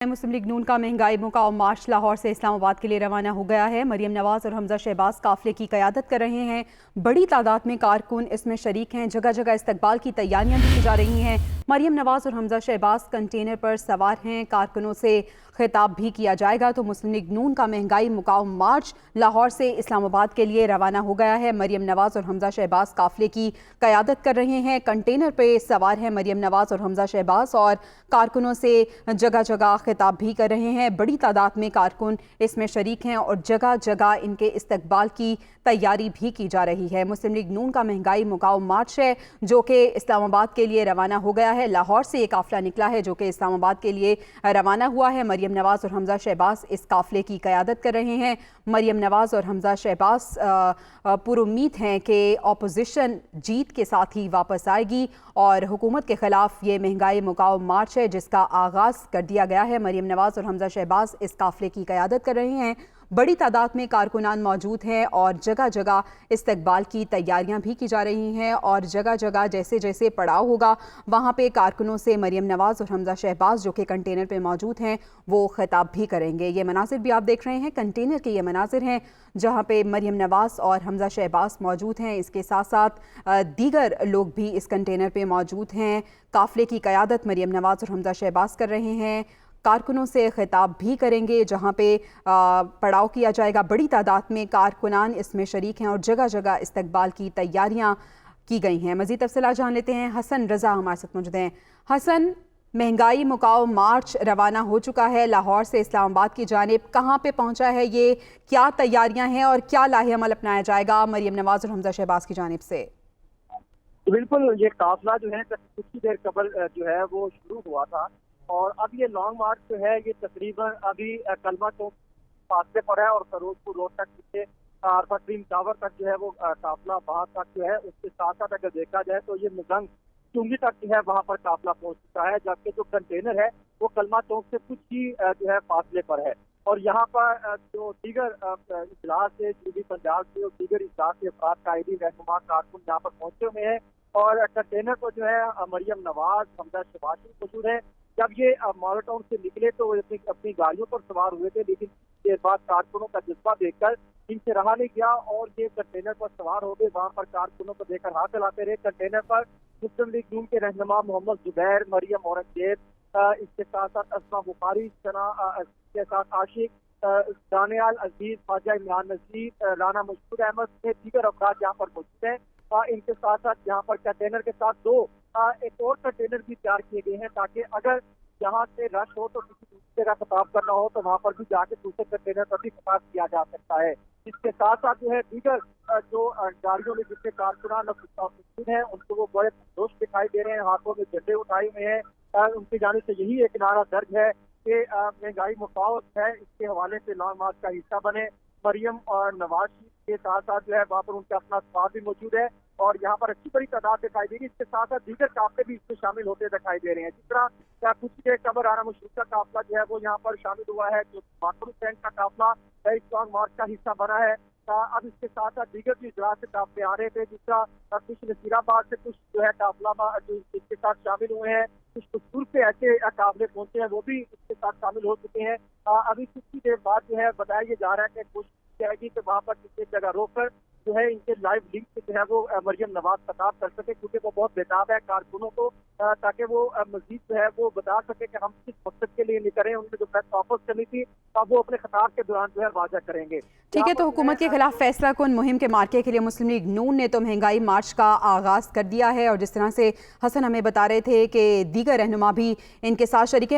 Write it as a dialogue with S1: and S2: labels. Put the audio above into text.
S1: मुस्लिम league नून का महंगाई macaw मार्च लाहौर से इस्लामाबाद के लिए रवाना हो गया है। मरियम नवाज और हमजा शहबाज काफिले की क़यादत कर रहे हैं। बड़ी तादाद में कारकुन इसमें शरीक हैं। जगह जगह इस्तकबाल की तैयारियां भी की जा रही हैं। मरियम नवाज और हमजा शहबाज कंटेनर पर सवार हैं। कारकुनों से खिताब भी किया जाएगा। तो मुस्लिम लीग नून का महंगाई मुकाओ मार्च लाहौर से इस्लामाबाद के लिए रवाना हो गया है। मरियम नवाज और हमजा शहबाज काफिले की क़यादत कर रहे हैं। कंटेनर पर सवार हैं मरियम नवाज और हमजा शहबाज और कारकुनों से जगह जगह खिताब भी कर रहे हैं। बड़ी तादाद में कारकुन इसमें शरीक हैं और जगह जगह इनके इस्तकबाल की तैयारी भी की जा रही है। मुस्लिम लीग नून का महंगाई मुकाओ मार्च है जो कि इस्लामाबाद के लिए रवाना हो गया है। लाहौर से एक काफिला निकला है जो कि इस्लामाबाद के लिए रवाना हुआ है। मरियम नवाज और हमजा शहबाज इस काफिले की क़यादत कर रहे हैं। मरियम नवाज और हमजा शहबाज पुरुम्मीद हैं कि अपोजिशन जीत के साथ ही वापस आएगी और हुकूमत के खिलाफ ये महंगाई मुकाओ मार्च है जिसका आगाज़ कर दिया गया है। मरियम नवाज और हमजा शहबाज इस काफिले की क़यादत कर रहे हैं। बड़ी तादाद में कारकुनान मौजूद हैं और जगह जगह इस्तकबाल की तैयारियां भी की जा रही हैं और जगह जगह जैसे जैसे पड़ाव होगा वहाँ पे कारकुनों से मरियम नवाज और हमजा शहबाज जो कि कंटेनर पे मौजूद हैं वो खिताब भी करेंगे। ये मनासिर भी आप देख रहे हैं, कंटेनर के ये मनासिर हैं जहाँ पे मरियम नवाज और हमजा शहबाज मौजूद हैं। इसके साथ साथ दीगर लोग भी इस कंटेनर पे मौजूद हैं। काफिले की क़यादत मरियम नवाज और हमजा शहबाज कर रहे हैं। कारकुनों से खिताब भी करेंगे जहां पे पड़ाव किया जाएगा। बड़ी तादाद में कारकुनान इसमें शरीक हैं और जगह जगह इस्तकबाल की तैयारियां की गई हैं। मज़ीद तफसीलात जान लेते हैं। हसन रज़ा हमारे साथ मौजूद हैं। हसन, महंगाई मुकाओ मार्च रवाना हो चुका है लाहौर से इस्लामाबाद की जानिब, कहाँ पे पहुंचा है ये, क्या तैयारियां हैं और क्या लाहे अमल अपनाया जाएगा मरियम नवाज और हमजा शहबाज की जानिब से?
S2: बिल्कुल, ये काफिला जो है कुछ ही देर कबल जो है वो शुरू हुआ था और अब ये लॉन्ग मार्च जो है ये तकरीबन अभी कलमा चौक फासले पर है और सरोजपुर रोड तक पीछे अरफा ड्रीम टावर तक जो है वो काफिला वहाँ तक जो है। उसके साथ साथ अगर देखा जाए तो ये मुजंग चुंगी तक जो है वहाँ पर काफिला पहुँच चुका है, जबकि जो कंटेनर है वो कलमा चौक से कुछ ही जो है फासले पर है। और यहाँ पर जो दीगर इजलास है यूपी पंजाब से और दीगर इजलास के अफराद कायदी रहनुमा कारकुन यहाँ पर पहुंचे हुए हैं और कंटेनर को जो है मरियम नवाज हमजा शहबाज मौजूद है। जब ये मॉडल टाउन से निकले तो अपनी गाड़ियों पर सवार हुए थे, लेकिन देर बाद कारकुनों का जज्बा देखकर इनसे रहा नहीं गया और ये कंटेनर पर सवार हो गए। वहाँ पर कारकुनों को देखकर हाथ चलाते रहे। कंटेनर पर मुस्लिम लीग नून के रहनुमा मोहम्मद जुबैर, मरियम औरंगजेब, इसके साथ साथ असमा बुखारी, के साथ आशिक, दानियाल अजीज, ख्वाजा इमरान नजीर, राना मशहूर अहमद से दीगर अफराद यहाँ पर मौजूद हैं। इनके साथ साथ यहाँ पर कंटेनर के साथ एक और कंटेनर भी तैयार किए गए हैं ताकि अगर यहाँ से रश हो तो किसी दूसरे का खिताब करना हो तो वहाँ पर भी जाके दूसरे कंटेनर पर भी खिताब किया जा सकता है। इसके साथ साथ जो है दीगर जो गाड़ियों में जितने कारकुनान मौजूद हैं उनको वो बड़े जोश दिखाई दे रहे हैं, हाथों में झंडे उठाए हुए हैं। उनकी जाने से यही एक नारा दर्ज है कि महंगाई मुकाओ है, इसके हवाले से लॉन्ग मार्च का हिस्सा बने। मरियम और नवाज के साथ साथ जो है वहाँ पर उनका अपना स्टाफ भी मौजूद है और यहाँ पर अच्छी बड़ी तादाद दिखाई दे रही है। इसके साथ साथ दीगर काफिले भी इसमें शामिल होते दिखाई दे रहे हैं। जिस तरह कुछ देर कबर राना मशहूर का काफिला जो है वो यहाँ पर शामिल हुआ है, जो मातरूम बैंक का काफिला इस लॉन्ग मार्च का हिस्सा बना है। अब इसके साथ साथ दीगर भी इजलास से काफिले आ रहे थे, जिसका कुछ नसीराबाद से कुछ जो है काफिला जो इसके साथ शामिल हुए हैं, कुछ कसूर से ऐसे काफिले पहुंचे हैं वो भी इसके साथ शामिल हो चुके हैं। अभी कुछ ही देर बाद जो है बताया ये जा रहा है कि कोशिश की जाएगी कि वहाँ पर किसी जगह रोककर जो है इनके लाइव लिंक से जो है वो मरियम नवाज खिताब कर सके, क्योंकि वो बहुत बेताब है कारकुनों को, ताकि वो मजीद जो है वो बता सके कि हम किस मकसद के लिए नहीं करें। उन्होंने जो प्रेस कॉन्फ्रेंस करनी थी अब वो अपने खिताब के दौरान जो है वाजा करेंगे।
S1: ठीक है, तो हुकूमत के खिलाफ फैसला कुन मुहिम के मार्के के लिए मुस्लिम लीग नून ने तो महंगाई मार्च का आगाज कर दिया है और जिस तरह से हसन हमें बता रहे थे कि दीगर रहनुमा भी इनके साथ शरीक है।